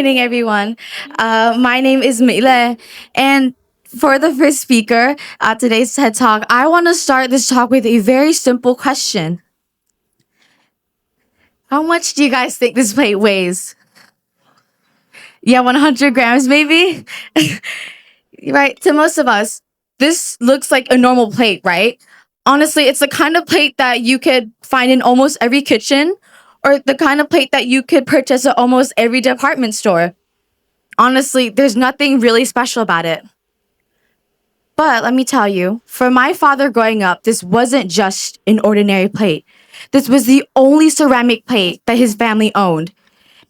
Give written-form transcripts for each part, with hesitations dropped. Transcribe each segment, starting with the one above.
morning, everyone. My name is Mile, and for the first speaker at today's TED Talk, I want to start this talk with a very simple question. How much do you guys think this plate weighs? Yeah, 100 grams, maybe? Right? To most of us, this looks like a normal plate, right? Honestly, it's the kind of plate that you could find in almost every kitchen or the kind of plate that you could purchase at almost every department store. Honestly, there's nothing really special about it. But let me tell you, for my father growing up, this wasn't just an ordinary plate. This was the only ceramic plate that his family owned.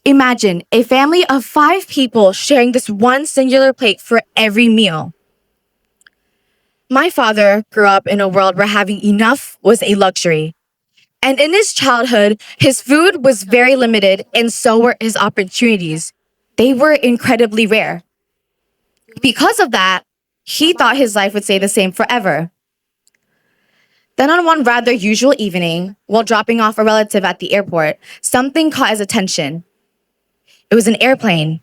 Imagine a family of 5 people sharing this one singular plate for every meal. My father grew up in a world where having enough was a luxury. And in his childhood, his food was very limited, and so were his opportunities. They were incredibly rare. Because of that, he thought his life would stay the same forever. Then, on one rather usual evening, while dropping off a relative at the airport, something caught his attention. It was an airplane,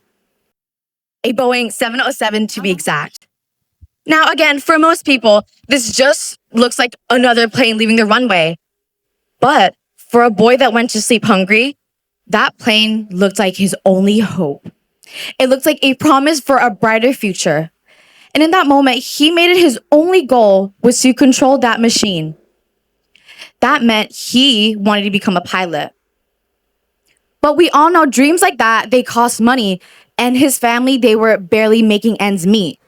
a Boeing 707 to be exact. Now, again, for most people, this just looks like another plane leaving the runway. But for a boy that went to sleep hungry, that plane looked like his only hope. It looked like a promise for a brighter future. And in that moment, he made it his only goal was to control that machine. That meant he wanted to become a pilot. But we all know dreams like that, they cost money. And his family, they were barely making ends meet.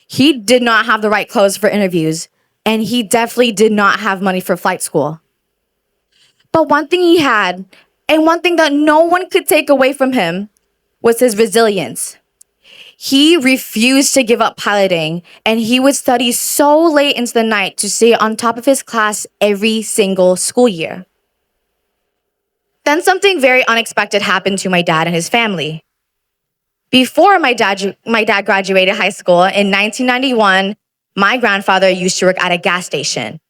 He did not have the right clothes for interviews. And he definitely did not have money for flight school. But one thing he had, and one thing that no one could take away from him, was his resilience. He refused to give up piloting, and he would study so late into the night to stay on top of his class every single school year. Then something very unexpected happened to my dad and his family. Before my dad graduated high school in 1991, my grandfather used to work at a gas station.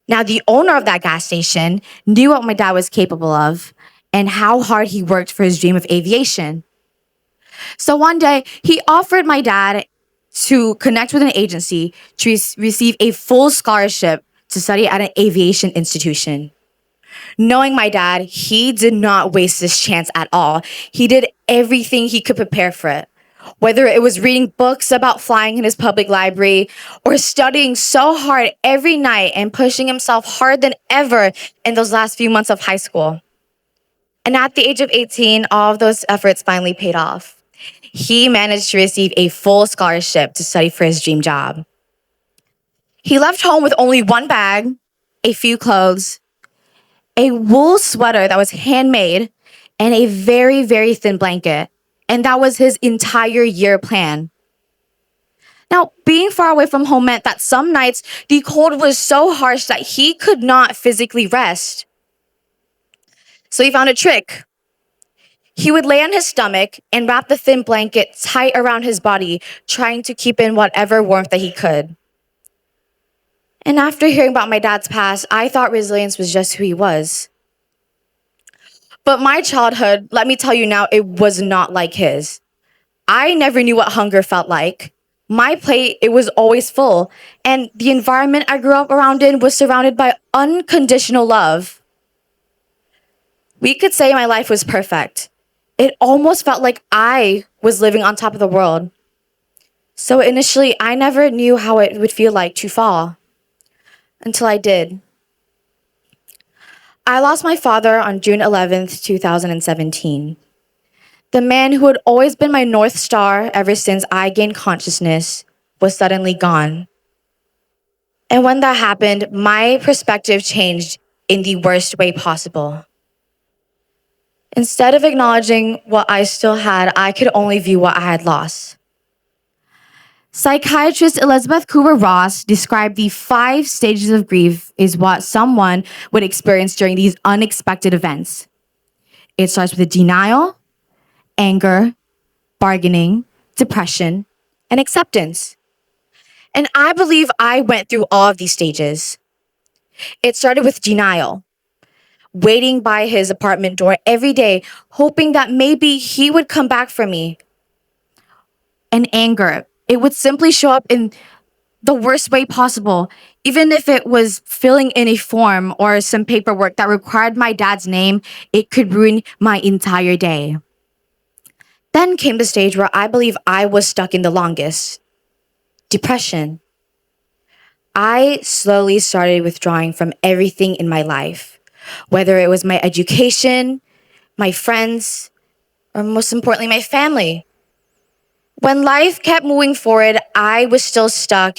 Now, the owner of that gas station knew what my dad was capable of and how hard he worked for his dream of aviation. So one day, he offered my dad to connect with an agency to receive a full scholarship to study at an aviation institution. Knowing my dad, he did not waste this chance at all. He did everything he could prepare for it. Whether it was reading books about flying in his public library or studying so hard every night and pushing himself harder than ever in those last few months of high school. And at the age of 18, all of those efforts finally paid off. He managed to receive a full scholarship to study for his dream job. He left home with only one bag, a few clothes, a wool sweater that was handmade, and a very, very thin blanket. And that was his entire year plan. Now, being far away from home meant that some nights the cold was so harsh that he could not physically rest. So he found a trick. He would lay on his stomach and wrap the thin blanket tight around his body, trying to keep in whatever warmth that he could. And after hearing about my dad's past, I thought resilience was just who he was. But my childhood, let me tell you now, it was not like his. I never knew what hunger felt like. My plate, it was always full. And the environment I grew up around in was surrounded by unconditional love. We could say my life was perfect. It almost felt like I was living on top of the world. So initially, I never knew how it would feel like to fall until I did. I lost my father on June 11th, 2017. The man who had always been my North Star ever since I gained consciousness was suddenly gone. And when that happened, my perspective changed in the worst way possible. Instead of acknowledging what I still had, I could only view what I had lost. Psychiatrist Elizabeth Kubler-Ross described the 5 stages of grief is what someone would experience during these unexpected events. It starts with denial, anger, bargaining, depression, and acceptance. And I believe I went through all of these stages. It started with denial. waiting by his apartment door every day, hoping that maybe he would come back for me. And anger, it would simply show up in the worst way possible. Even if it was filling in a form or some paperwork that required my dad's name, it could ruin my entire day. Then came the stage where I believe I was stuck in the longest: depression. I slowly started withdrawing from everything in my life, whether it was my education, my friends, or most importantly, my family. When life kept moving forward, I was still stuck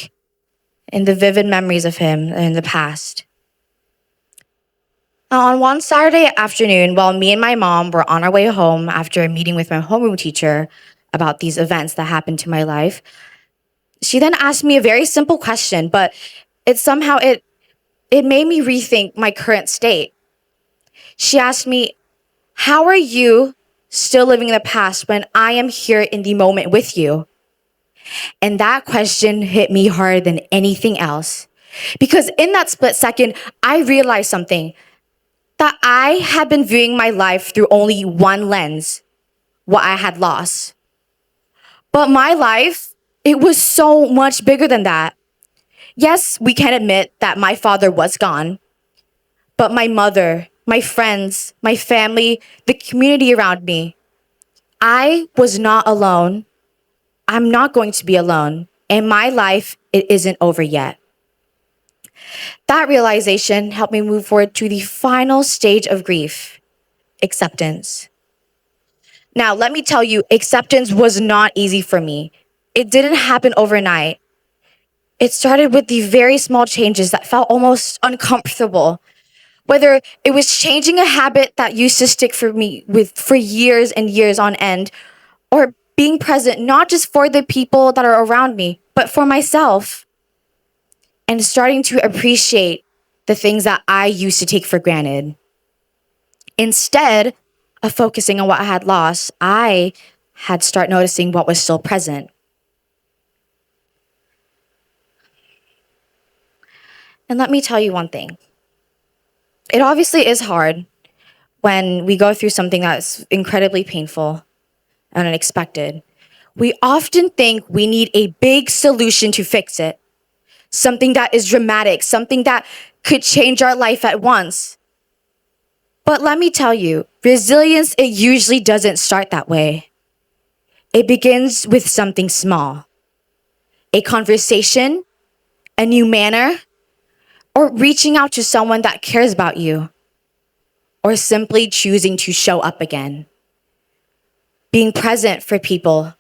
in the vivid memories of him in the past. Now, on one Saturday afternoon, while me and my mom were on our way home after a meeting with my homeroom teacher about these events that happened to my life, she then asked me a very simple question, but it made me rethink my current state. She asked me, "How are you still living in the past when I am here in the moment with you?" And that question hit me harder than anything else. Because in that split second, I realized something: that I had been viewing my life through only one lens, what I had lost. But my life, it was so much bigger than that. Yes, we can admit that my father was gone, but my mother, my friends, my family, the community around me, I was not alone. I'm not going to be alone. And my life, it isn't over yet. That realization helped me move forward to the final stage of grief: acceptance. Now, let me tell you, acceptance was not easy for me. It didn't happen overnight. It started with the very small changes that felt almost uncomfortable. Whether it was changing a habit that used to stick for me with for years and years on end, or being present not just for the people that are around me, but for myself, and starting to appreciate the things that I used to take for granted. Instead of focusing on what I had lost, I had start noticing what was still present. And let me tell you one thing. It obviously is hard when we go through something that's incredibly painful and unexpected. We often think we need a big solution to fix it, something that is dramatic, something that could change our life at once. But let me tell you, resilience, it usually doesn't start that way. It begins with something small: a conversation, a new manner, or reaching out to someone that cares about you, or simply choosing to show up again. Being present for people,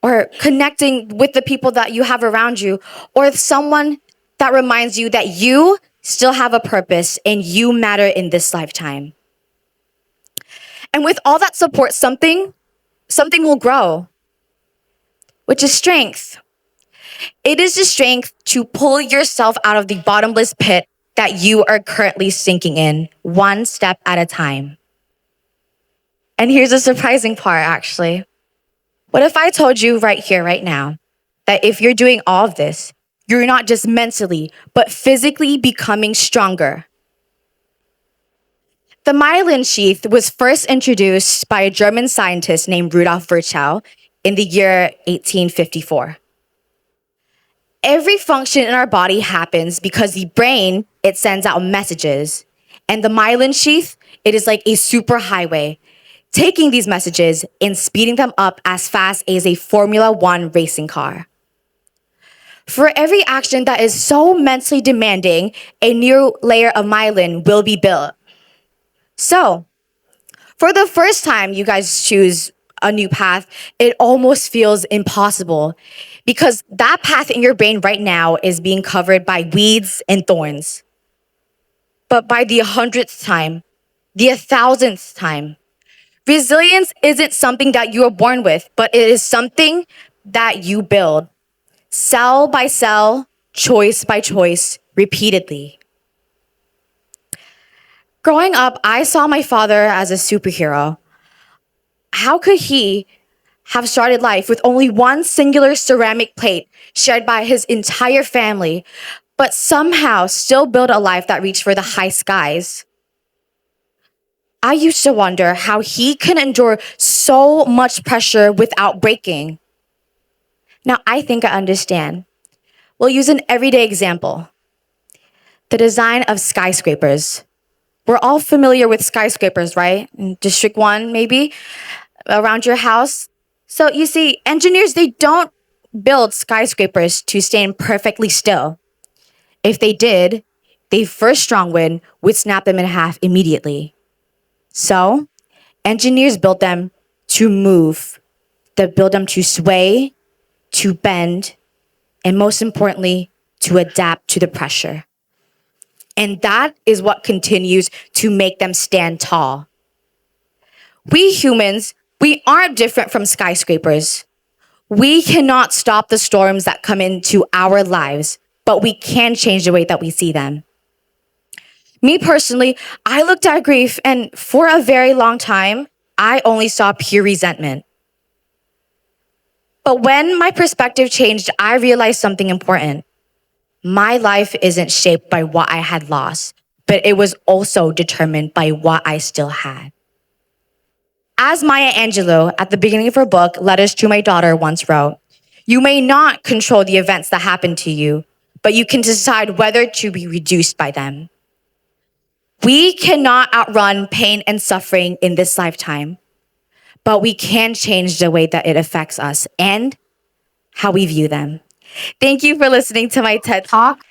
or connecting with the people that you have around you, or someone that reminds you that you still have a purpose and you matter in this lifetime. And with all that support, something will grow, which is strength. It is the strength to pull yourself out of the bottomless pit that you are currently sinking in, one step at a time. And here's the surprising part, actually. What if I told you right here, right now, that if you're doing all of this, you're not just mentally, but physically becoming stronger? The myelin sheath was first introduced by a German scientist named Rudolf Virchow in the year 1854. Every function in our body happens because the brain, it sends out messages. And the myelin sheath, it is like a superhighway, taking these messages and speeding them up as fast as a Formula One racing car. For every action that is so mentally demanding, a new layer of myelin will be built. So, for the first time you guys choose a new path, it almost feels impossible because that path in your brain right now is being covered by weeds and thorns. But by the 100th time, the 1,000th time, resilience isn't something that you are born with, but it is something that you build cell by cell, choice by choice, repeatedly. Growing up, I saw my father as a superhero. How could he have started life with only one singular ceramic plate shared by his entire family, but somehow still build a life that reached for the high skies? I used to wonder how he can endure so much pressure without breaking. Now I think I understand. We'll use an everyday example. The design of skyscrapers. We're all familiar with skyscrapers, right? In District 1, maybe, around your house. So you see, engineers, they don't build skyscrapers to stand perfectly still. If they did, the first strong wind would snap them in half immediately. So, engineers built them to move. They built them to sway, to bend, and most importantly, to adapt to the pressure. And that is what continues to make them stand tall. We humans, we aren't different from skyscrapers. We cannot stop the storms that come into our lives, but we can change the way that we see them. Me personally, I looked at grief and for a very long time, I only saw pure resentment. But when my perspective changed, I realized something important. My life isn't shaped by what I had lost, but it was also determined by what I still had. As Maya Angelou at the beginning of her book, Letters to My Daughter, once wrote, you may not control the events that happen to you, but you can decide whether to be reduced by them. We cannot outrun pain and suffering in this lifetime, but we can change the way that it affects us and how we view them. Thank you for listening to my TED Talk.